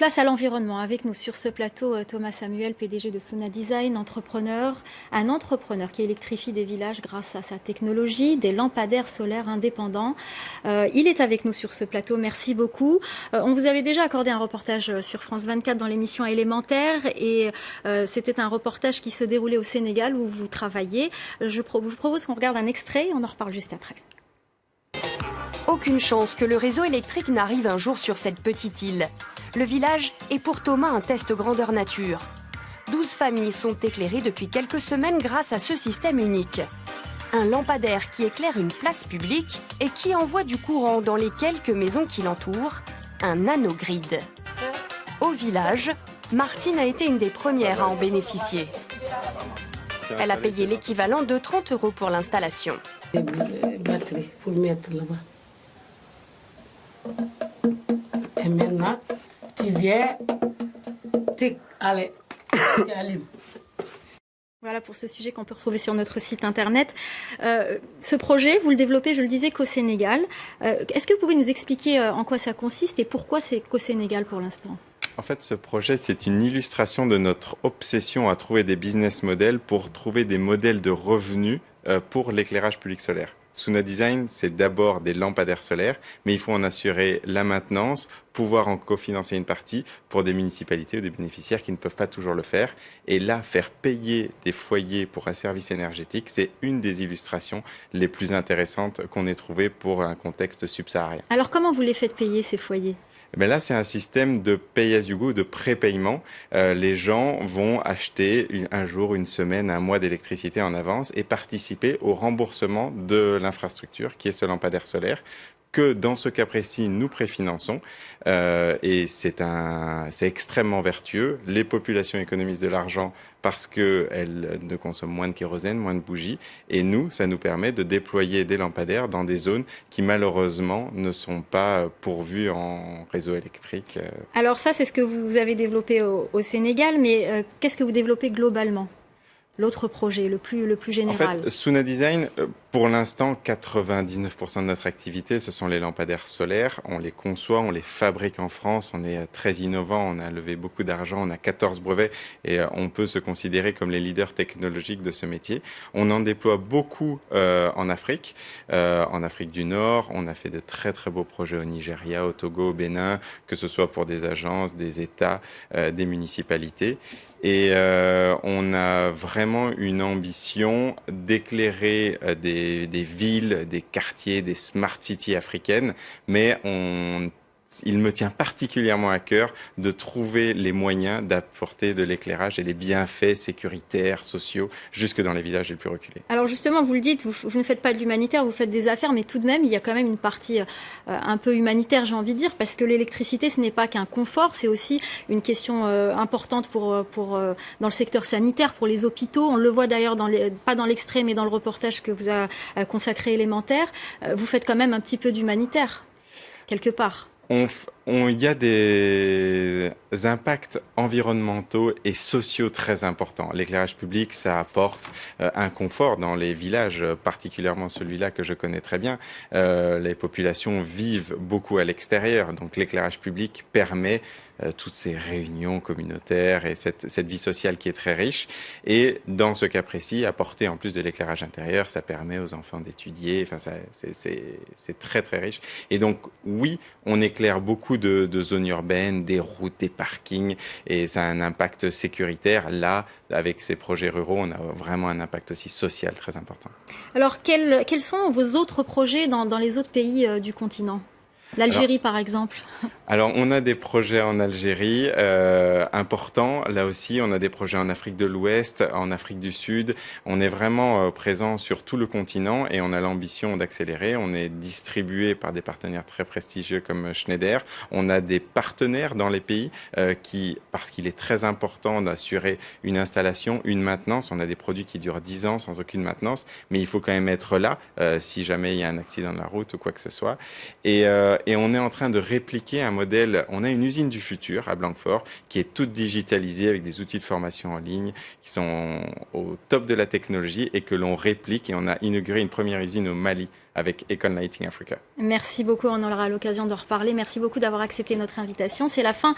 Place à l'environnement. Avec nous sur ce plateau, Thomas Samuel, PDG de Suna Design, un entrepreneur qui électrifie des villages grâce à sa technologie, des lampadaires solaires indépendants. Il est avec nous sur ce plateau. Merci beaucoup. On vous avait déjà accordé un reportage sur France 24 dans l'émission Élémentaire et c'était un reportage qui se déroulait au Sénégal où vous travaillez. Je vous propose qu'on regarde un extrait et on en reparle juste après. Aucune chance que le réseau électrique n'arrive un jour sur cette petite île. Le village est pour Thomas un test grandeur nature. 12 familles sont éclairées depuis quelques semaines grâce à ce système unique. Un lampadaire qui éclaire une place publique et qui envoie du courant dans les quelques maisons qui l'entourent, un nanogrid. Au village, Martine a été une des premières à en bénéficier. Elle a payé l'équivalent de 30 € pour l'installation. Batterie pour mettre là-bas. Et maintenant, tu viens, allez, tu allumes. Voilà pour ce sujet qu'on peut retrouver sur notre site internet. Ce projet, vous le développez, je le disais, qu'au Sénégal. Est-ce que vous pouvez nous expliquer en quoi ça consiste et pourquoi c'est qu'au Sénégal pour l'instant ? En fait, ce projet, c'est une illustration de notre obsession à trouver des business models pour trouver des modèles de revenus pour l'éclairage public solaire. Suna Design, c'est d'abord des lampadaires solaires, mais il faut en assurer la maintenance, pouvoir en cofinancer une partie pour des municipalités ou des bénéficiaires qui ne peuvent pas toujours le faire. Et là, faire payer des foyers pour un service énergétique, c'est une des illustrations les plus intéressantes qu'on ait trouvées pour un contexte subsaharien. Alors comment vous les faites payer ces foyers ? Mais là, c'est un système de pay as you go, de prépaiement. Les gens vont acheter un jour, une semaine, un mois d'électricité en avance et participer au remboursement de l'infrastructure qui est ce lampadaire solaire que dans ce cas précis, nous préfinançons. Et c'est extrêmement vertueux. Les populations économisent de l'argent parce qu'elles ne consomment moins de kérosène, moins de bougies. Et nous, ça nous permet de déployer des lampadaires dans des zones qui malheureusement ne sont pas pourvues en réseau électrique. Alors ça, c'est ce que vous avez développé au Sénégal, mais qu'est-ce que vous développez globalement ? L'autre projet, le plus général. En fait, Suna Design, pour l'instant, 99% de notre activité, ce sont les lampadaires solaires. On les conçoit, on les fabrique en France. On est très innovant, on a levé beaucoup d'argent, on a 14 brevets et on peut se considérer comme les leaders technologiques de ce métier. On en déploie beaucoup en Afrique du Nord. On a fait de très très beaux projets au Nigeria, au Togo, au Bénin, que ce soit pour des agences, des États, des municipalités. Et on a vraiment une ambition d'éclairer des villes, des quartiers, des smart cities africaines, mais il me tient particulièrement à cœur de trouver les moyens d'apporter de l'éclairage et les bienfaits sécuritaires, sociaux, jusque dans les villages les plus reculés. Alors justement, vous le dites, vous ne faites pas de l'humanitaire, vous faites des affaires, mais tout de même, il y a quand même une partie un peu humanitaire, j'ai envie de dire, parce que l'électricité, ce n'est pas qu'un confort, c'est aussi une question importante dans le secteur sanitaire, pour les hôpitaux. On le voit d'ailleurs, pas dans l'extrait, mais dans le reportage que vous a consacré Élémentaire. Vous faites quand même un petit peu d'humanitaire, quelque part. Il y a des impacts environnementaux et sociaux très importants. L'éclairage public, ça apporte un confort dans les villages, particulièrement celui-là que je connais très bien. Les populations vivent beaucoup à l'extérieur, donc l'éclairage public permet toutes ces réunions communautaires et cette vie sociale qui est très riche. Et dans ce cas précis, apporter en plus de l'éclairage intérieur, ça permet aux enfants d'étudier. Enfin, c'est très très riche. Et donc oui, on éclaire beaucoup de zones urbaines, des routes, des parkings, et ça a un impact sécuritaire. Là, avec ces projets ruraux, on a vraiment un impact aussi social très important. Alors, quels sont vos autres projets dans les autres pays du continent ? L'Algérie, par exemple. Alors, on a des projets en Algérie importants. Là aussi, on a des projets en Afrique de l'Ouest, en Afrique du Sud. On est vraiment présent sur tout le continent et on a l'ambition d'accélérer. On est distribué par des partenaires très prestigieux comme Schneider. On a des partenaires dans les pays parce qu'il est très important d'assurer une installation, une maintenance. On a des produits qui durent 10 ans sans aucune maintenance, mais il faut quand même être là si jamais il y a un accident de la route ou quoi que ce soit. Et on est en train de répliquer un modèle. On a une usine du futur à Blanquefort qui est toute digitalisée avec des outils de formation en ligne qui sont au top de la technologie et que l'on réplique. Et on a inauguré une première usine au Mali avec Econ Lighting Africa. Merci beaucoup, on aura l'occasion d'en reparler. Merci beaucoup d'avoir accepté notre invitation. C'est la fin